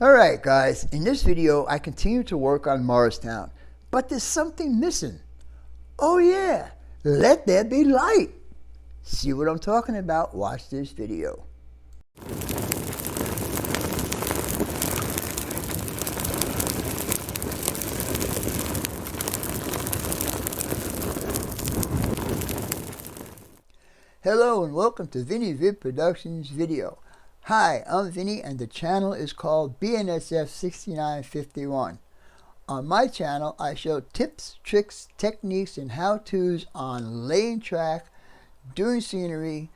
Alright guys, in this video I continue to work on Morristown, but there's something missing. Oh yeah, let there be light. See what I'm talking about? Watch this video. Hello and welcome to Vinny Vid Productions video. Hi, I'm Vinny and the channel is called BNSF 6951. On my channel I show tips, tricks, techniques, and how-tos on laying track, doing scenery,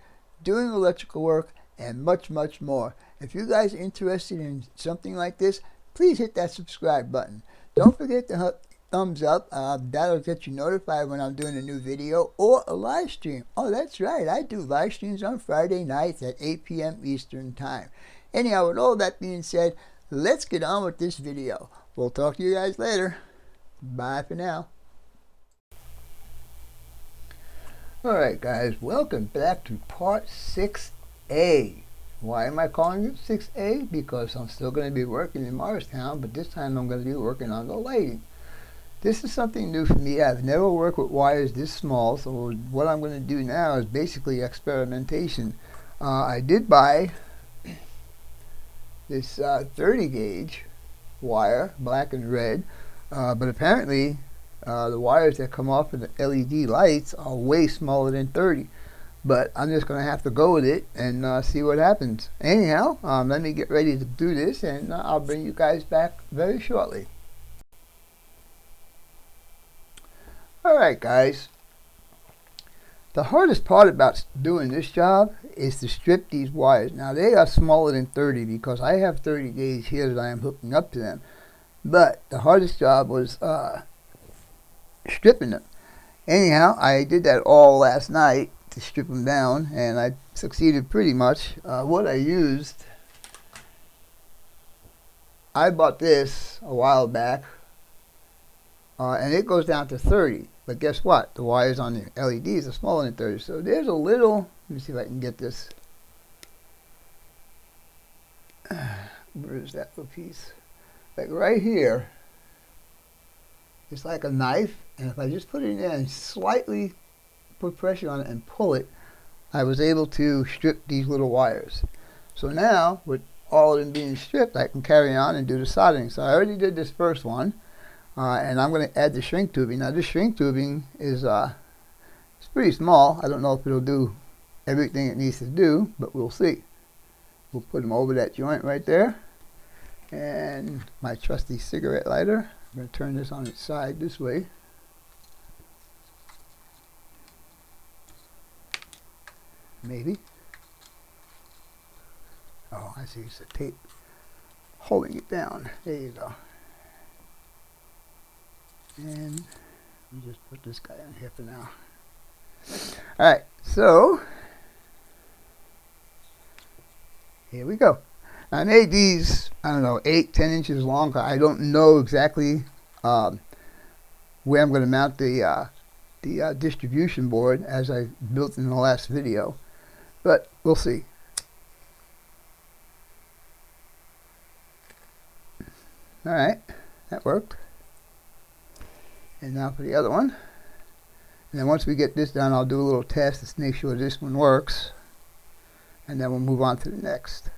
doing electrical work, and much more. If you guys are interested in something like this, please hit that subscribe button. Don't forget to hit thumbs up. That'll get you notified when I'm doing a new video or a live stream. Oh, that's right, I do live streams on Friday nights at 8 p.m. Eastern time. Anyhow, with all that being said, let's get on with this video. We'll talk to you guys later. Bye for now. Alright guys, welcome back to part 6A. Why am I calling it 6A? Because I'm still going to be working in Morristown, but this time I'm going to be working on the lighting. This is something new for me. I've never worked with wires this small, so what I'm going to do now is basically experimentation. I did buy this 30 gauge wire, black and red, but apparently the wires that come off of the LED lights are way smaller than 30. But I'm just going to have to go with it and see what happens. Anyhow, let me get ready to do this, and I'll bring you guys back very shortly. Alright guys, the hardest part about doing this job is to strip these wires. Now they are smaller than 30 because I have 30 gauge here that I am hooking up to them. But the hardest job was stripping them. Anyhow, I did that all last night to strip them down, and I succeeded pretty much. What I used, I bought this a while back. And it goes down to 30, but guess what? The wires on the LEDs are smaller than 30, so there's a little, let me see if I can get this. Where is that little piece? Like right here, it's like a knife, and if I just put it in there and slightly put pressure on it and pull it, I was able to strip these little wires. So now, with all of them being stripped, I can carry on and do the soldering. So I already did this first one. And I'm going to add the shrink tubing. Now this shrink tubing is it's pretty small. I don't know if it'll do everything it needs to do, but we'll see. We'll put them over that joint right there. And my trusty cigarette lighter. I'm going to turn this on its side this way. Maybe. Oh, I see it's the tape holding it down. There you go. And let me just put this guy on here for now. Alright, so here we go. I made these, I don't know, 8-10 inches long. I don't know exactly where I'm going to mount the distribution board as I built in the last video, but we'll see. Alright, that worked. And now for the other one. And then once we get this done, I'll do a little test to make sure this one works. And then we'll move on to the next.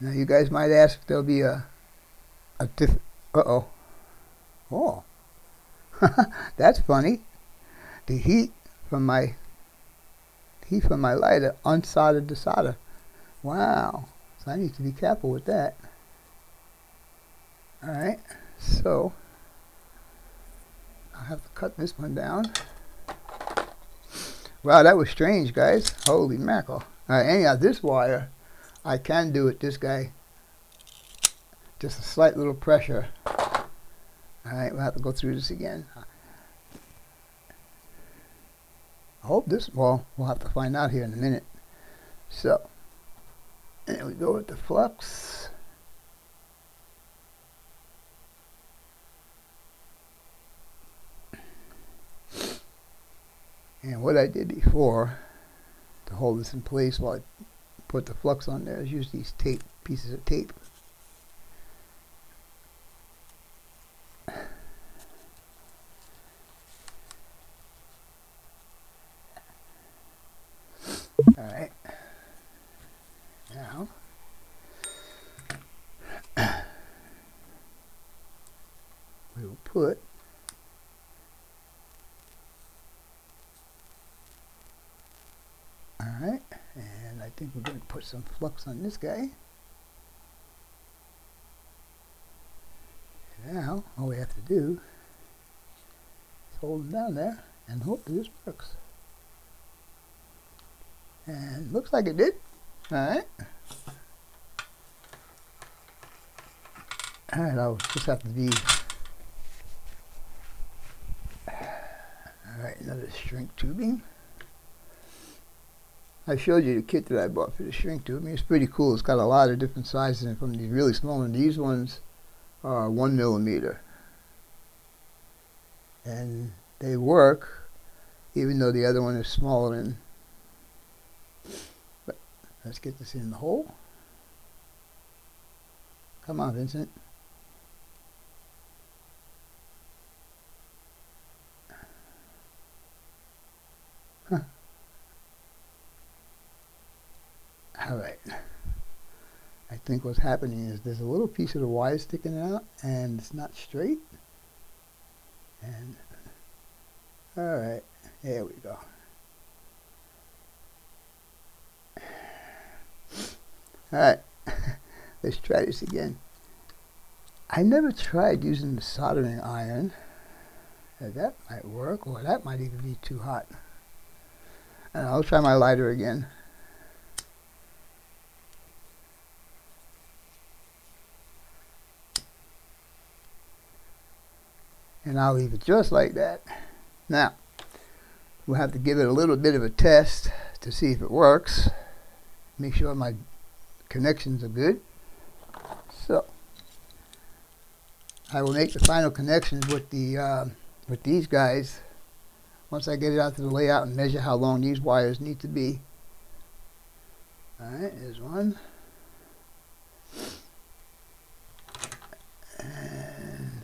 Now you guys might ask if there'll be a different... Uh-oh. Oh. That's funny. The heat from my lighter unsoldered the solder. Wow. So I need to be careful with that. Alright, so I'll have to cut this one down. Wow, that was strange, guys. Holy mackerel. Alright, anyhow, this wire, I can do it, this guy. Just a slight little pressure. Alright, we'll have to go through this again. I hope this, well, we'll have to find out here in a minute. So, there we go with the flux. And what I did before to hold this in place while I put the flux on there is use these pieces of tape. Alright, now we will put alright, and I think we're going to put some flux on this guy. Now all we have to do is hold him down there and hope that this works. And looks like it did. Alright. Alright, I'll just have to be. Alright, another shrink tubing. I showed you the kit that I bought for the shrink tubing. It's pretty cool. It's got a lot of different sizes, and from these really small ones, these ones are 1 millimeter. And they work, even though the other one is smaller than. Let's get this in the hole. Come on, Vincent. Huh. All right. I think what's happening is there's a little piece of the wire sticking out and it's not straight. And all right, there we go. Alright, let's try this again. I never tried using the soldering iron. That might work, or that might even be too hot. And I'll try my lighter again. And I'll leave it just like that. Now, we'll have to give it a little bit of a test to see if it works. Make sure my connections are good. So I will make the final connections with the with these guys once I get it out to the layout and measure how long these wires need to be. Alright, there's one. And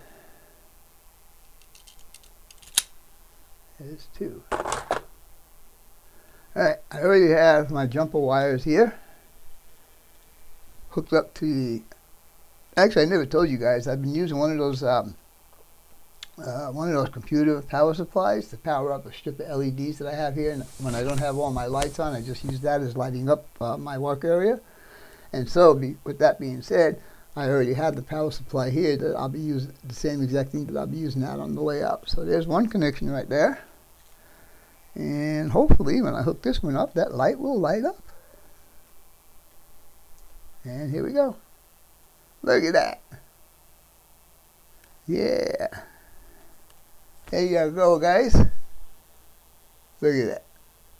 there's two. Alright, I already have my jumper wires here hooked up to the, actually I never told you guys, I've been using one of those computer power supplies to power up a strip of LEDs that I have here, and when I don't have all my lights on I just use that as lighting up my work area. And so with that being said, I already have the power supply here that I'll be using, the same exact thing that I'll be using out on the layout. So there's one connection right there, and hopefully when I hook this one up that light will light up. And here we go. Look at that. Yeah. There you go, guys. Look at that.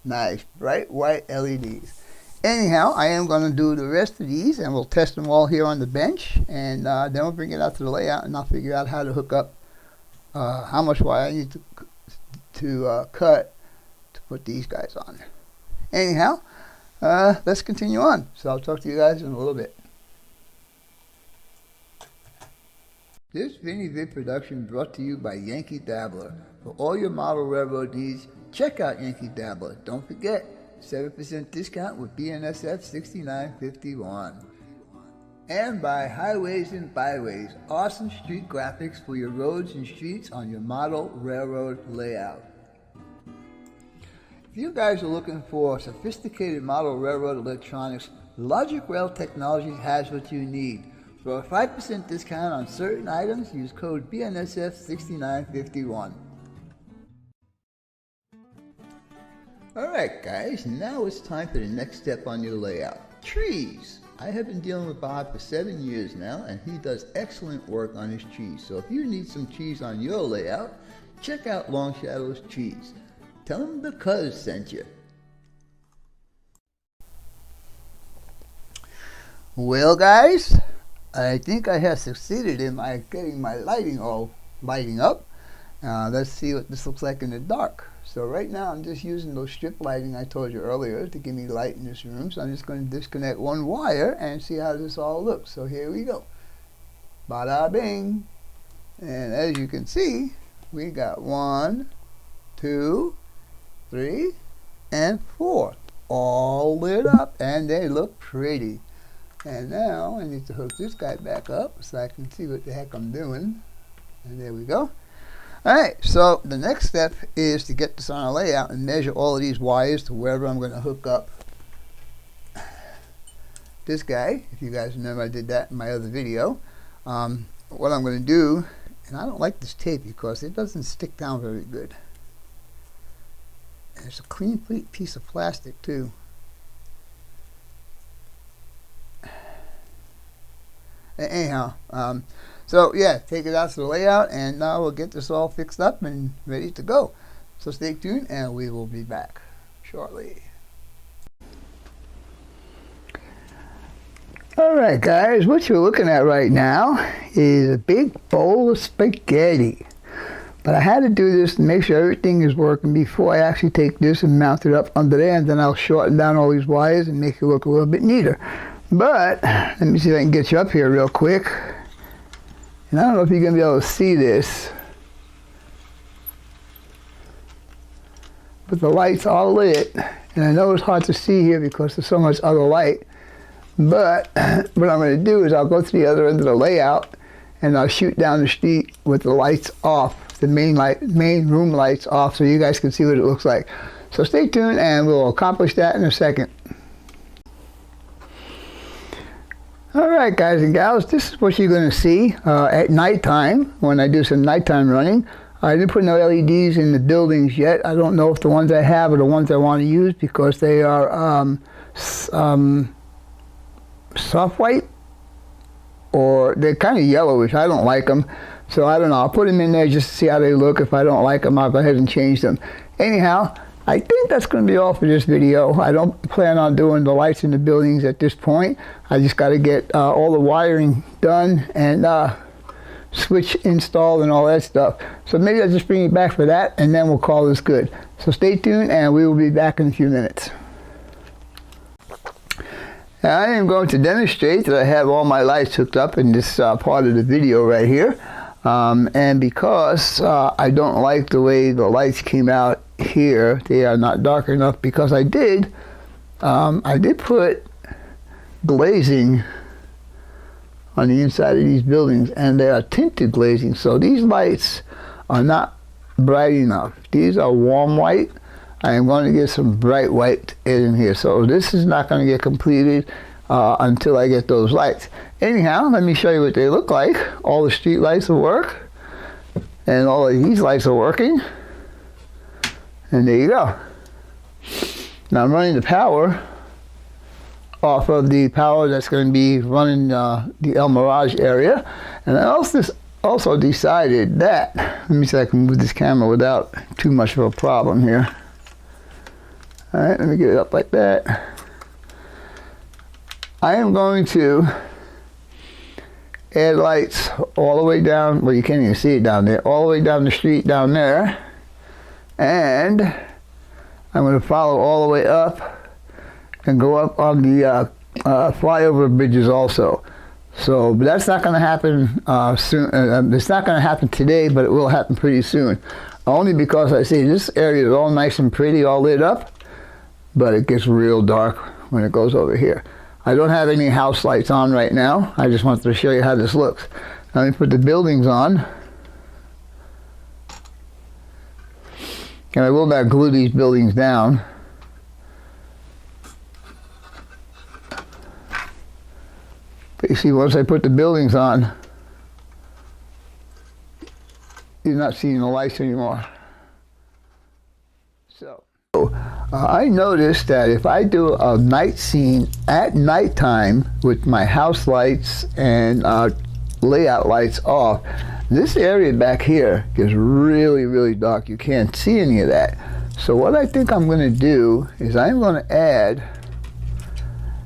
Nice, bright white LEDs. Anyhow, I am going to do the rest of these, and we'll test them all here on the bench. And then we'll bring it out to the layout, and I'll figure out how to hook up, how much wire I need to cut to put these guys on. Anyhow, let's continue on. So I'll talk to you guys in a little bit. This Vinny Vid production brought to you by Yankee Dabbler. For all your model railroad needs, check out Yankee Dabbler. Don't forget, 7% discount with BNSF 6951. And by Highways and Byways, awesome street graphics for your roads and streets on your model railroad layout. If you guys are looking for sophisticated model railroad electronics, Logic Rail Technologies has what you need. For a 5% discount on certain items, use code BNSF6951. Alright guys, now it's time for the next step on your layout. Trees! I have been dealing with Bob for 7 years now, and he does excellent work on his trees. So if you need some trees on your layout, check out Long Shadow's Trees. Tell him the Cuz sent you. Well guys, I think I have succeeded in getting my lighting all lighting up. Let's see what this looks like in the dark. So right now I'm just using those strip lighting I told you earlier to give me light in this room. So I'm just going to disconnect one wire and see how this all looks. So here we go. Bada bing. And as you can see, we got 1, 2, 3, and 4. All lit up, and they look pretty. And now I need to hook this guy back up so I can see what the heck I'm doing. And there we go. Alright, so the next step is to get this on a layout and measure all of these wires to wherever I'm going to hook up this guy. If you guys remember, I did that in my other video. What I'm going to do, and I don't like this tape because it doesn't stick down very good. And it's a clean piece of plastic too. Anyhow, so yeah, take it out to the layout, and now we'll get this all fixed up and ready to go. So stay tuned, and we will be back shortly. Alright guys, what you're looking at right now is a big bowl of spaghetti. But I had to do this to make sure everything is working before I actually take this and mount it up under there, and then I'll shorten down all these wires and make it look a little bit neater. But let me see if I can get you up here real quick. And I don't know if you're going to be able to see this, but the lights are lit. And I know it's hard to see here because there's so much other light. But what I'm going to do is I'll go to the other end of the layout and I'll shoot down the street with the lights off, the main room lights off, so you guys can see what it looks like. So stay tuned and we'll accomplish that in a second. Alright guys and gals, this is what you're going to see at nighttime when I do some nighttime running. I didn't put no LEDs in the buildings yet. I don't know if the ones I have are the ones I want to use because they are soft white, or they're kind of yellowish. I don't like them, so I don't know. I'll put them in there just to see how they look. If I don't like them, I'll go ahead and change them. Anyhow, I think that's going to be all for this video. I don't plan on doing the lights in the buildings at this point. I just got to get all the wiring done and switch installed and all that stuff. So maybe I'll just bring you back for that, and then we'll call this good. So stay tuned, and we will be back in a few minutes. Now, I am going to demonstrate that I have all my lights hooked up in this part of the video right here. And because I don't like the way the lights came out here, they are not dark enough, because I did put glazing on the inside of these buildings, and they are tinted glazing. So these lights are not bright enough. These are warm white. I am going to get some bright white in here. So this is not going to get completed until I get those lights. Anyhow, let me show you what they look like. All the street lights will work, and all of these lights are working. And there you go. Now I'm running the power off of the power that's going to be running the El Mirage area. And I also decided that, let me see if I can move this camera without too much of a problem here. Alright, let me get it up like that. I am going to add lights all the way down, well, you can't even see it down there, all the way down the street down there. And I'm going to follow all the way up and go up on the flyover bridges also. So, but that's not going to happen soon. It's not going to happen today, but it will happen pretty soon. Only because I see this area is all nice and pretty, all lit up, but it gets real dark when it goes over here. I don't have any house lights on right now. I just wanted to show you how this looks. Now let me put the buildings on. And I will not glue these buildings down. But you see, once I put the buildings on, you're not seeing the lights anymore. So, I noticed that if I do a night scene at nighttime with my house lights and layout lights off, this area back here gets really, really dark. You can't see any of that. So what I think I'm going to do is I'm going to add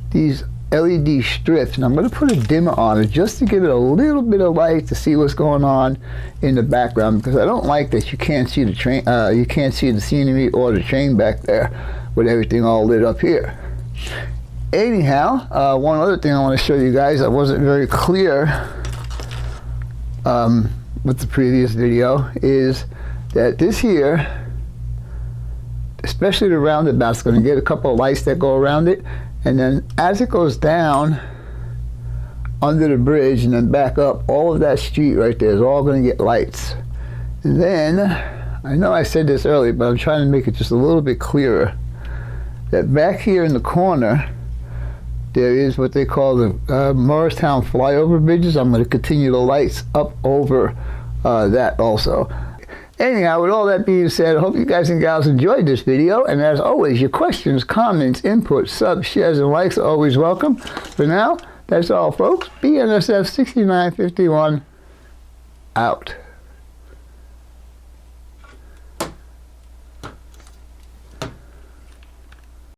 these LED strips, and I'm going to put a dimmer on it just to give it a little bit of light to see what's going on in the background, because I don't like that you can't see the train, you can't see the scenery or the train back there with everything all lit up here. Anyhow, one other thing I want to show you guys that wasn't very clear with the previous video is that this here, especially the roundabout, is going to get a couple of lights that go around it, and then as it goes down under the bridge and then back up, all of that street right there is all going to get lights. And then, I know I said this earlier, but I'm trying to make it just a little bit clearer, that back here in the corner there is what they call the Morristown flyover bridges. I'm going to continue the lights up over that also. Anyhow, with all that being said, I hope you guys and gals enjoyed this video. And as always, your questions, comments, inputs, subs, shares, and likes are always welcome. For now, that's all, folks. BNSF 6951 out.